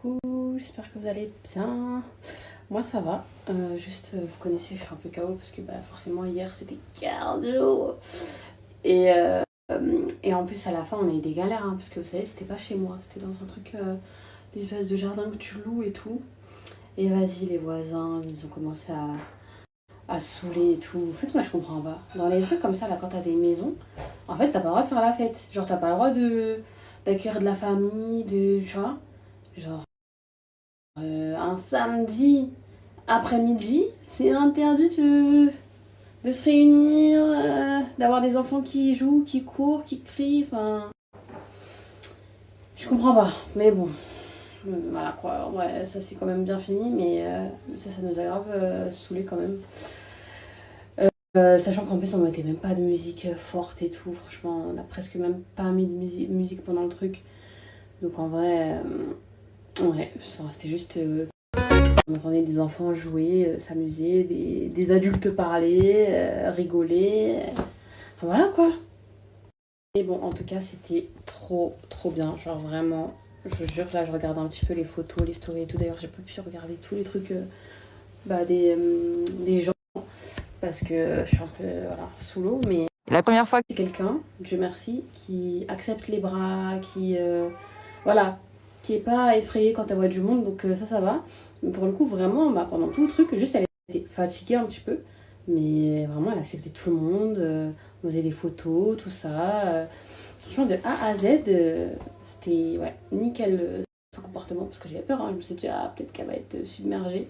coucou, j'espère que vous allez bien. Moi ça va, vous connaissez, je suis un peu KO parce que forcément hier c'était cardio. Et, euh, et en plus à la fin on a eu des galères, parce que vous savez c'était pas chez moi, c'était dans un truc, une espèce de jardin que tu loues et tout. Et vas-y les voisins, ils ont commencé à saouler et tout. En fait moi je comprends pas. Dans les trucs comme ça là quand t'as des maisons, en fait t'as pas le droit de faire la fête. Genre t'as pas le droit d'accueillir de la famille, tu vois. Genre un samedi après-midi, c'est interdit de se réunir, d'avoir des enfants qui jouent, qui courent, qui crient, enfin... Je comprends pas, mais bon. Voilà quoi, ouais, ça c'est quand même bien fini, mais ça nous a grave saoulé quand même. Sachant qu'en plus on mettait même pas de musique forte et tout, franchement on a presque même pas mis de musique pendant le truc. Donc en vrai, ouais, c'était juste... on entendait des enfants jouer, s'amuser, des adultes parler, rigoler. Enfin, voilà quoi. Et bon, en tout cas, c'était trop, trop bien. Genre vraiment, je vous jure que là, je regarde un petit peu les photos, les stories et tout. D'ailleurs, j'ai pas pu regarder tous les trucs des gens parce que je suis un peu sous l'eau. Mais La première fois que c'est quelqu'un, Dieu merci, qui accepte les bras, voilà, qui est pas effrayée quand elle voit du monde. Donc ça va. Mais pour le coup, vraiment, pendant tout le truc, juste elle était fatiguée un petit peu. Mais vraiment, elle acceptait tout le monde, on faisait des photos, tout ça. Franchement, de A à Z, c'était ouais, nickel son comportement, parce que j'avais peur, je me suis dit, peut-être qu'elle va être submergée.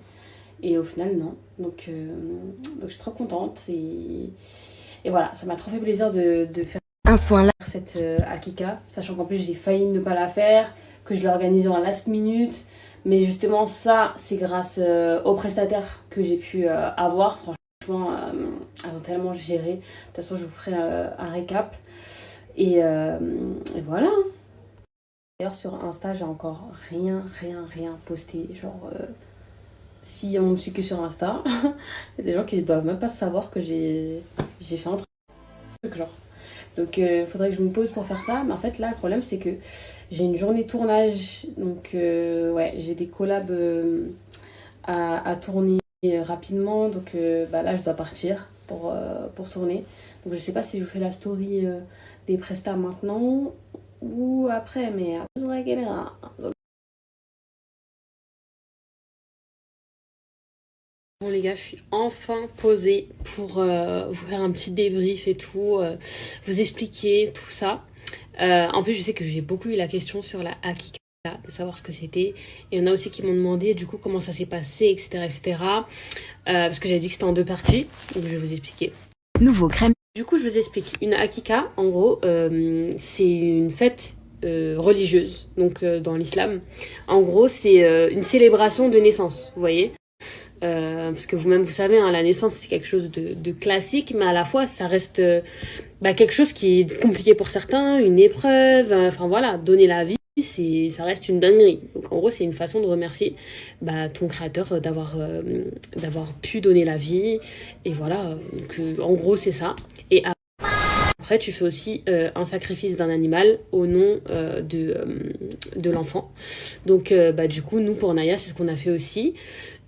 Et au final, non. Donc je suis trop contente. Et voilà, ça m'a trop fait plaisir de faire un soin là, cette Akika, sachant qu'en plus j'ai failli ne pas la faire, que je l'ai organisée en last minute. Mais justement, ça, c'est grâce aux prestataires que j'ai pu avoir. Franchement, elles ont tellement géré. De toute façon, je vous ferai un récap. Et voilà. D'ailleurs, sur Insta, j'ai encore rien posté. Genre, si on me suit que sur Insta, il y a des gens qui ne doivent même pas savoir que j'ai fait un truc, genre. Donc, il faudrait que je me pose pour faire ça. Mais en fait, là, le problème, c'est que j'ai une journée tournage. Donc, ouais, j'ai des collabs à tourner rapidement. Donc, là, je dois partir pour tourner. Donc, je sais pas si je vous fais la story des prestats maintenant ou après. Mais c'est la galère. Bon les gars, je suis enfin posée pour vous faire un petit débrief et tout, vous expliquer tout ça. En plus, je sais que j'ai beaucoup eu la question sur la Akika, de savoir ce que c'était. Et il y en a aussi qui m'ont demandé du coup comment ça s'est passé, etc. Parce que j'avais dit que c'était en deux parties, donc je vais vous expliquer. nouveau crème. Du coup, je vous explique. Une Akika, en gros, c'est une fête religieuse, donc dans l'islam. En gros, c'est une célébration de naissance, vous voyez. Parce que vous-même vous savez, la naissance c'est quelque chose de classique, mais à la fois ça reste quelque chose qui est compliqué pour certains, une épreuve, enfin voilà, donner la vie, ça reste une dinguerie. Donc en gros c'est une façon de remercier ton créateur d'avoir pu donner la vie, et voilà, donc en gros c'est ça. Et après tu fais aussi un sacrifice d'un animal au nom de l'enfant. Donc du coup nous pour Naya c'est ce qu'on a fait aussi.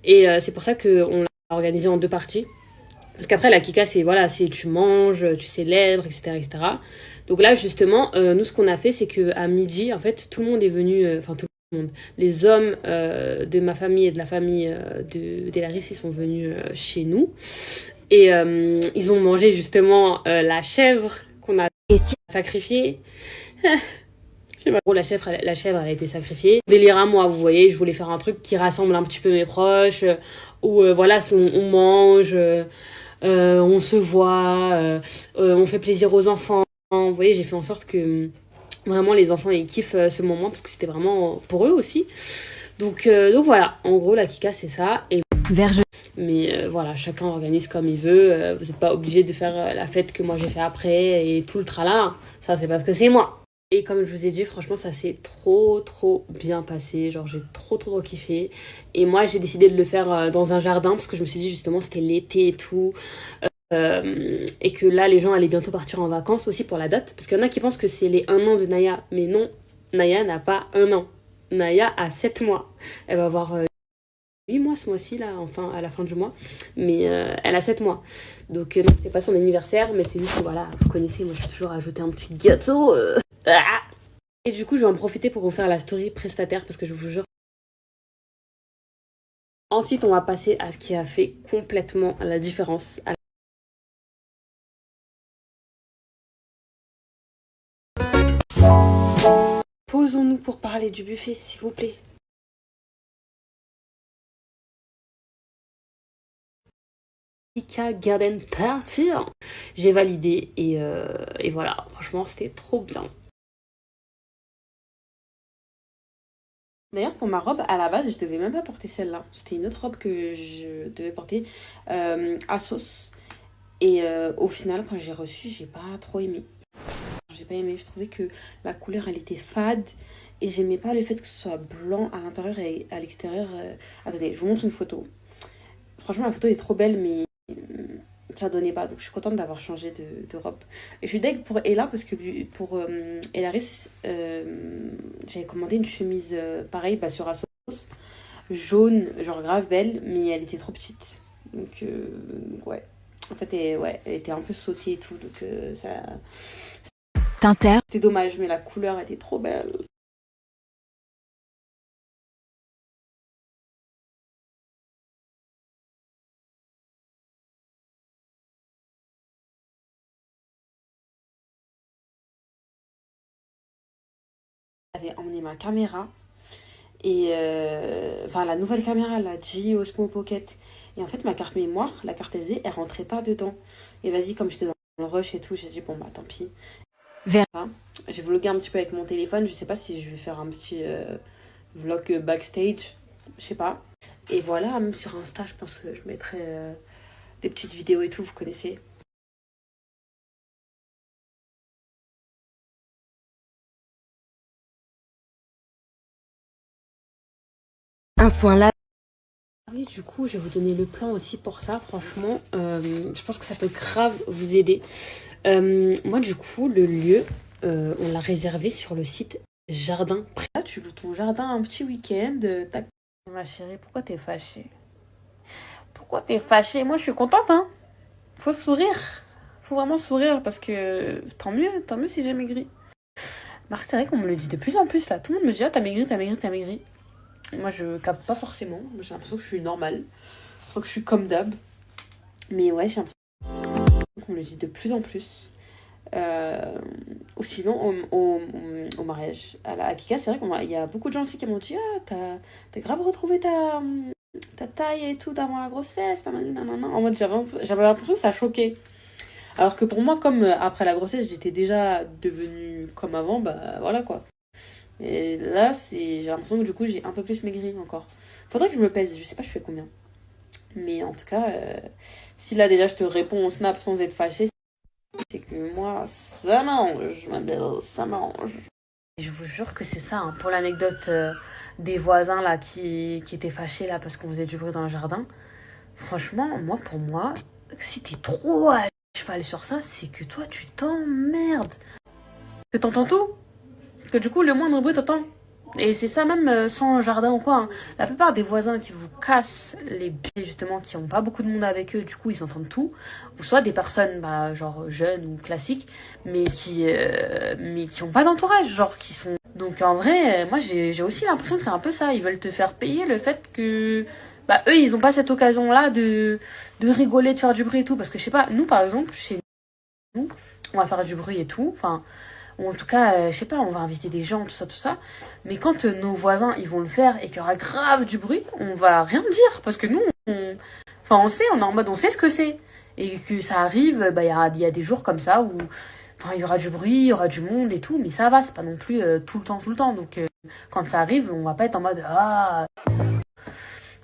Et c'est pour ça qu'on l'a organisé en deux parties. Parce qu'après, la kika, c'est voilà, c'est tu manges, tu célèbres, etc. etc. Donc là, justement, nous, ce qu'on a fait, c'est qu'à midi, en fait, tout le monde est venu, tout le monde, les hommes de ma famille et de la famille d'Elaris, ils sont venus chez nous. Et ils ont mangé, justement, la chèvre qu'on a sacrifiée. Gros, la chèvre, elle a été sacrifiée. Délire à moi, vous voyez, je voulais faire un truc qui rassemble un petit peu mes proches, où voilà, on mange, on se voit, on fait plaisir aux enfants. Vous voyez, j'ai fait en sorte que vraiment les enfants ils kiffent ce moment parce que c'était vraiment pour eux aussi. Donc voilà, en gros, la kika c'est ça. Et Verge. mais voilà, chacun organise comme il veut. Vous n'êtes pas obligé de faire la fête que moi j'ai fait après et tout le tralala. Ça, c'est parce que c'est moi. Et comme je vous ai dit, franchement, ça s'est trop bien passé. Genre, j'ai trop kiffé. Et moi, j'ai décidé de le faire dans un jardin parce que je me suis dit, justement, c'était l'été et tout. Et que là, les gens allaient bientôt partir en vacances aussi pour la date. Parce qu'il y en a qui pensent que c'est les 1 an de Naya. Mais non, Naya n'a pas 1 an. Naya a 7 mois. Elle va avoir 8 mois ce mois-ci, là, enfin à la fin du mois. Mais elle a 7 mois. Donc non, c'est pas son anniversaire, mais c'est juste que voilà, vous connaissez, moi je suis toujours ajouter un petit gâteau. Ah. Et du coup, je vais en profiter pour vous faire la story prestataire parce que je vous jure. Ensuite, on va passer à ce qui a fait complètement la différence. Posons-nous pour parler du buffet, s'il vous plaît. Kika Garden Party. J'ai validé et voilà, franchement, c'était trop bien. D'ailleurs, pour ma robe, à la base, je devais même pas porter celle-là. C'était une autre robe que je devais porter à sauce. Et au final, quand j'ai reçu, j'ai pas trop aimé. J'ai pas aimé, je trouvais que la couleur, elle était fade. Et j'aimais pas le fait que ce soit blanc à l'intérieur et à l'extérieur. Attendez, je vous montre une photo. Franchement, la photo est trop belle, mais ça donnait pas. Donc, je suis contente d'avoir changé de robe. Et je suis deg pour Ella, parce que pour Elaris, j'avais commandé une chemise pareille sur Asos, jaune, genre grave belle, mais elle était trop petite. Donc ouais. En fait, elle était un peu sautée et tout, donc ça... C'est dommage, mais la couleur était trop belle. J'avais emmené ma caméra et enfin la nouvelle caméra, la G Osmo Pocket. Et en fait, ma carte mémoire, la carte SD, elle rentrait pas dedans. Et vas-y, comme j'étais dans le rush et tout, j'ai dit bon bah tant pis. Vers ça, j'ai vlogué un petit peu avec mon téléphone. Je sais pas si je vais faire un petit vlog backstage, je sais pas. Et voilà, même sur Insta, je pense que je mettrai des petites vidéos et tout, vous connaissez. Un soin là. Oui, du coup, je vais vous donner le plan aussi pour ça. Franchement, je pense que ça peut grave vous aider. Moi, du coup, le lieu, on l'a réservé sur le site Jardin. Là, tu loues ton jardin un petit week-end. Tac. Ma chérie, pourquoi t'es fâchée? Pourquoi t'es fâchée? Moi, je suis contente, hein. Faut sourire. Faut vraiment sourire parce que tant mieux si j'ai maigri. Marc, c'est vrai qu'on me le dit de plus en plus là. Tout le monde me dit, ah, t'as maigri, t'as maigri, t'as maigri. Moi, je capte pas forcément. J'ai l'impression que je suis normale. Je crois que je suis comme d'hab. Mais ouais, j'ai l'impression qu'on me le dit de plus en plus. Ou sinon, au mariage. À la Akika, c'est vrai qu'il y a beaucoup de gens aussi qui m'ont dit, ah, t'as grave retrouvé ta taille et tout d'avant la grossesse. Nanana. En mode, j'avais l'impression que ça choquait. Alors que pour moi, comme après la grossesse, j'étais déjà devenue comme avant, bah voilà quoi. Et là, j'ai l'impression que du coup, j'ai un peu plus maigri encore. Faudrait que je me pèse, je sais pas, je fais combien. Mais en tout cas, si là déjà je te réponds au snap sans être fâchée, c'est que moi, ça m'arrange, ma belle, ça m'arrange. Je vous jure que c'est ça, hein. Pour l'anecdote des voisins là qui étaient fâchés là parce qu'on faisait du bruit dans le jardin. Franchement, pour moi, si t'es trop à cheval sur ça, c'est que toi tu t'emmerdes. Que t'entends tout. Que du coup, le moindre bruit t'entends. Et c'est ça même sans jardin ou quoi, hein. La plupart des voisins qui vous cassent les pieds, justement, qui n'ont pas beaucoup de monde avec eux, du coup ils entendent tout. Ou soit des personnes genre jeunes ou classiques, mais qui n'ont pas d'entourage, genre qui sont... Donc en vrai, moi j'ai aussi l'impression que c'est un peu ça. Ils veulent te faire payer le fait que... eux, ils n'ont pas cette occasion-là de rigoler, de faire du bruit et tout. Parce que je sais pas, nous par exemple, chez nous, on va faire du bruit et tout. Enfin, ou en tout cas, je sais pas, on va inviter des gens, tout ça, tout ça. Mais quand nos voisins, ils vont le faire et qu'il y aura grave du bruit, on va rien dire. Parce que nous, enfin, on sait, on est en mode, on sait ce que c'est. Et que ça arrive, il y a des jours comme ça où, enfin, il y aura du bruit, il y aura du monde et tout. Mais ça va, c'est pas non plus tout le temps, tout le temps. Donc, quand ça arrive, on va pas être en mode, ah...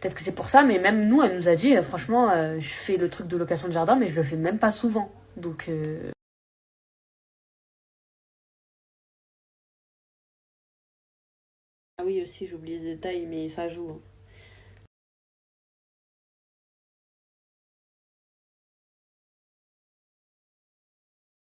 Peut-être que c'est pour ça, mais même nous, elle nous a dit, franchement, je fais le truc de location de jardin, mais je le fais même pas souvent. Donc, ah oui, aussi, j'oublie les détails, mais ça joue, hein.